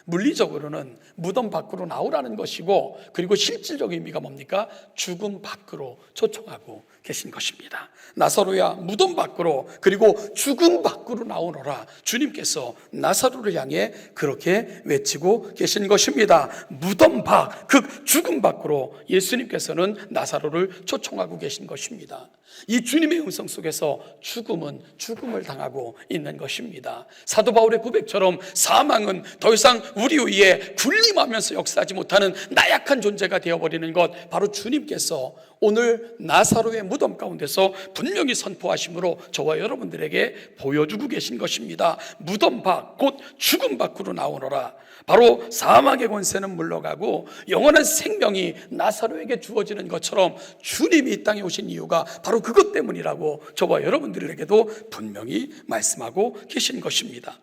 물리적으로는 무덤 밖으로 나오라는 것이고, 그리고 실질적 의미가 뭡니까? 죽음 밖으로 초청하고 계신 것입니다. 나사로야 무덤 밖으로, 그리고 죽음 밖으로 나오너라. 주님께서 나사로를 향해 그렇게 외치고 계신 것입니다. 무덤 밖, 그 죽음 밖으로 예수님께서는 나사로를 초청하고 계신 것입니다. 이 주님의 음성 속에서 죽음은 죽음을 당하고 있는 것입니다. 사도 바울의 고백처럼 사망은 더 이상 우리 위에 군림하면서 역사하지 못하는 나약한 존재가 되어버리는 것, 바로 주님께서 오늘 나사로의 무덤 가운데서 분명히 선포하심으로 저와 여러분들에게 보여주고 계신 것입니다. 무덤 밖, 곧 죽음 밖으로 나오너라. 바로 사망의 권세는 물러가고 영원한 생명이 나사로에게 주어지는 것처럼 주님이 이 땅에 오신 이유가 바로 그것 때문이라고 저와 여러분들에게도 분명히 말씀하고 계신 것입니다.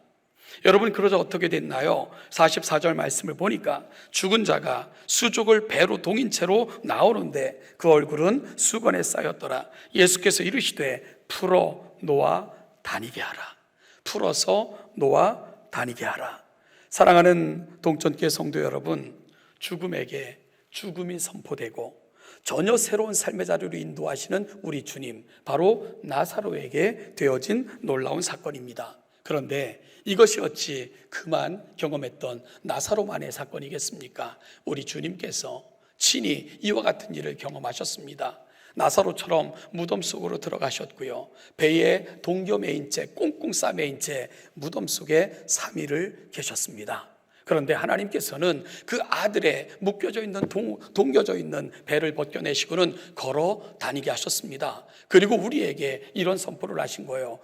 여러분, 그러자 어떻게 됐나요? 44절 말씀을 보니까 죽은 자가 수족을 배로 동인 채로 나오는데 그 얼굴은 수건에 쌓였더라. 예수께서 이르시되 풀어 놓아 다니게 하라. 풀어서 놓아 다니게 하라. 사랑하는 동천교회 성도 여러분, 죽음에게 죽음이 선포되고 전혀 새로운 삶의 자리로 인도하시는 우리 주님, 바로 나사로에게 되어진 놀라운 사건입니다. 그런데 이것이 어찌 그만 경험했던 나사로만의 사건이겠습니까? 우리 주님께서 친히 이와 같은 일을 경험하셨습니다. 나사로처럼 무덤 속으로 들어가셨고요, 배에 동겨 매인 채, 꽁꽁 싸 매인 채 무덤 속에 3일을 계셨습니다. 그런데 하나님께서는 그 아들의 묶여져 있는 동겨져 있는 배를 벗겨내시고는 걸어 다니게 하셨습니다. 그리고 우리에게 이런 선포를 하신 거예요.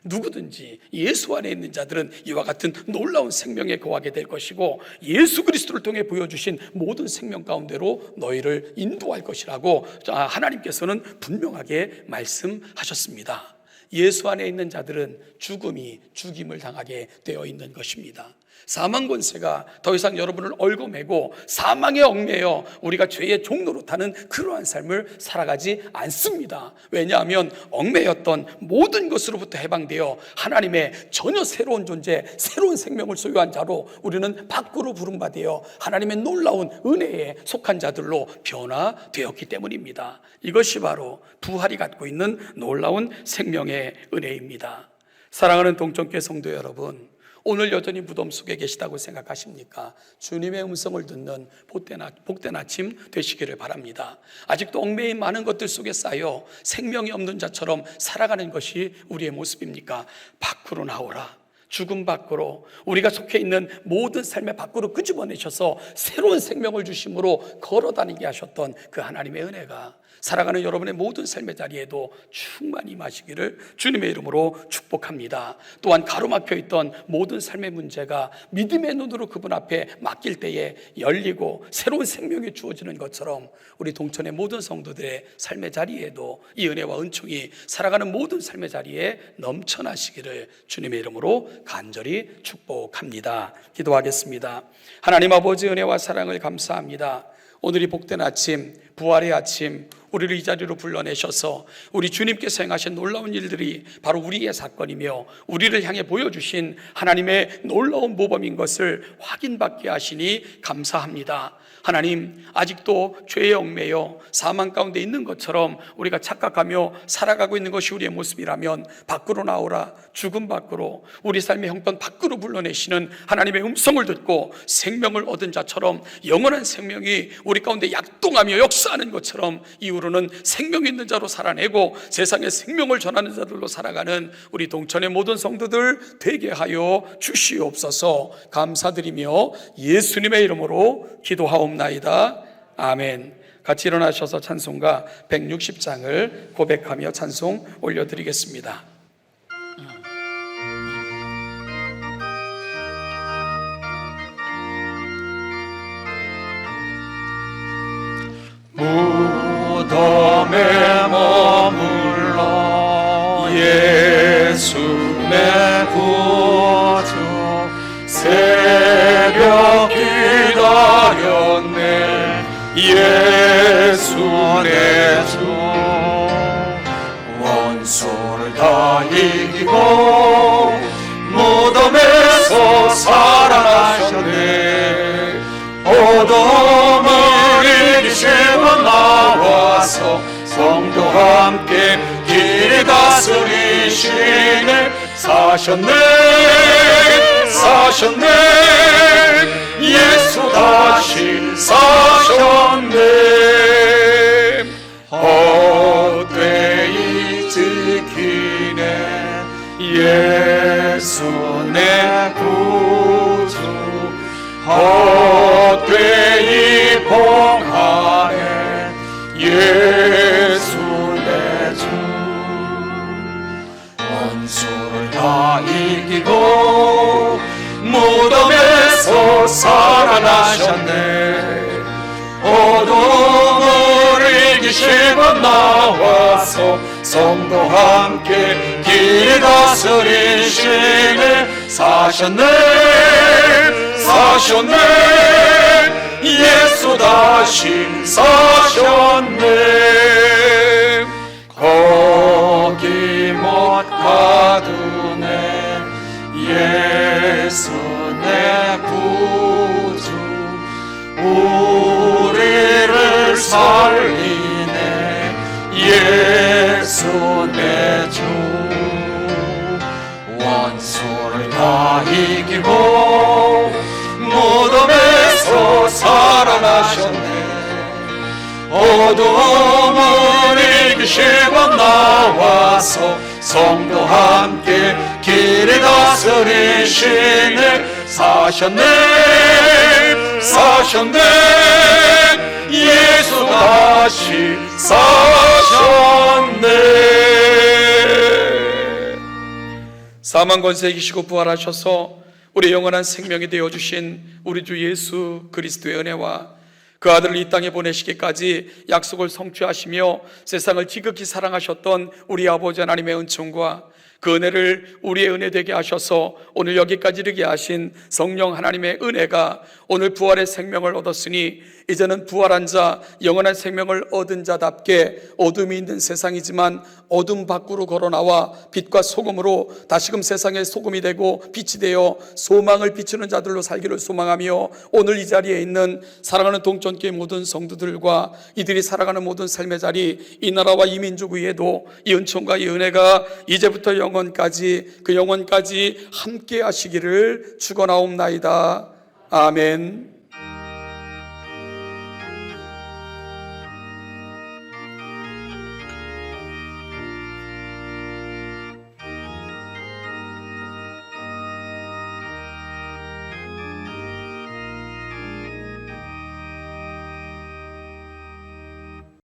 누구든지 예수 안에 있는 자들은 이와 같은 놀라운 생명에 거하게 될 것이고, 예수 그리스도를 통해 보여주신 모든 생명 가운데로 너희를 인도할 것이라고 하나님께서는 분명하게 말씀하셨습니다. 예수 안에 있는 자들은 죽임을 당하게 되어 있는 것입니다. 사망 권세가 더 이상 여러분을 얽어매고 사망에 얽매여 우리가 죄의 종로로 타는 그러한 삶을 살아가지 않습니다. 왜냐하면 얽매였던 모든 것으로부터 해방되어 하나님의 전혀 새로운 존재, 새로운 생명을 소유한 자로 우리는 밖으로 부름받아 하나님의 놀라운 은혜에 속한 자들로 변화되었기 때문입니다. 이것이 바로 부활이 갖고 있는 놀라운 생명의 은혜입니다. 사랑하는 동천교회 성도 여러분, 오늘 여전히 무덤 속에 계시다고 생각하십니까? 주님의 음성을 듣는 복된 아침 되시기를 바랍니다. 아직도 얽매인 많은 것들 속에 쌓여 생명이 없는 자처럼 살아가는 것이 우리의 모습입니까? 밖으로 나오라. 죽음 밖으로, 우리가 속해 있는 모든 삶의 밖으로 끄집어내셔서 새로운 생명을 주심으로 걸어다니게 하셨던 그 하나님의 은혜가 살아가는 여러분의 모든 삶의 자리에도 충만히 임하시기를 주님의 이름으로 축복합니다. 또한 가로막혀 있던 모든 삶의 문제가 믿음의 눈으로 그분 앞에 맡길 때에 열리고 새로운 생명이 주어지는 것처럼 우리 동천의 모든 성도들의 삶의 자리에도 이 은혜와 은총이 살아가는 모든 삶의 자리에 넘쳐나시기를 주님의 이름으로 간절히 축복합니다. 기도하겠습니다. 하나님 아버지, 은혜와 사랑을 감사합니다. 오늘이 복된 아침, 부활의 아침, 우리를 이 자리로 불러내셔서 우리 주님께서 행하신 놀라운 일들이 바로 우리의 사건이며 우리를 향해 보여주신 하나님의 놀라운 모범인 것을 확인받게 하시니 감사합니다. 하나님, 아직도 죄에 얽매여 사망 가운데 있는 것처럼 우리가 착각하며 살아가고 있는 것이 우리의 모습이라면 밖으로 나오라, 죽음 밖으로, 우리 삶의 형편 밖으로 불러내시는 하나님의 음성을 듣고 생명을 얻은 자처럼 영원한 생명이 우리 가운데 약동하며 역사하는 것처럼 이후로는 생명 있는 자로 살아내고 세상에 생명을 전하는 자들로 살아가는 우리 동천의 모든 성도들 되게 하여 주시옵소서. 감사드리며 예수님의 이름으로 기도하옵나이다. 아멘. 같이 일어나셔서 찬송가 160장을 고백하며 찬송 올려드리겠습니다. 무덤에 머물러 예수 내 구주 새벽 기다렸네. 예수 내 주 원수를 다 이기고 무덤에서 살아나셨네. 어둠을 이기시고 나와서 성도와 함께 길 다스리시네. 사셨네, 사셨네, 예수 다시 사셨네. 헛되이 지키네 예수 내 구주. 헛되이 봉하네 예수 내 주. 원수를 다 이기고 무덤에서 살아나셨네. 어둠을 이기시고 나와서 성도와 함께 길 다스리시네. 사셨네, 사셨네, 예수 다시 사셨네. 거기 못 가두네 예수 내 구주. 우리를 살리네 예수 내 주. 원수를 다 이기고 무덤에서 살아나셨네. 어둠을 이기시고 나와서 성도와 함께 길을 다스리시네. 사셨네, 사셨네, 예수 다시 사셨네. 사망 권세 이기시고 부활하셔서 우리 영원한 생명이 되어주신 우리 주 예수 그리스도의 은혜와 그 아들을 이 땅에 보내시기까지 약속을 성취하시며 세상을 지극히 사랑하셨던 우리 아버지 하나님의 은총과 그 은혜를 우리의 은혜 되게 하셔서 오늘 여기까지 이르게 하신 성령 하나님의 은혜가 오늘 부활의 생명을 얻었으니 이제는 부활한 자, 영원한 생명을 얻은 자답게 어둠이 있는 세상이지만 어둠 밖으로 걸어나와 빛과 소금으로 다시금 세상의 소금이 되고 빛이 되어 소망을 비추는 자들로 살기를 소망하며 오늘 이 자리에 있는 사랑하는 동천교회 모든 성도들과 이들이 살아가는 모든 삶의 자리, 이 나라와 이 민족 위에도 이 은총과 이 은혜가 이제부터 영원까지 그 영원까지 함께 하시기를 축원하옵나이다. 아멘.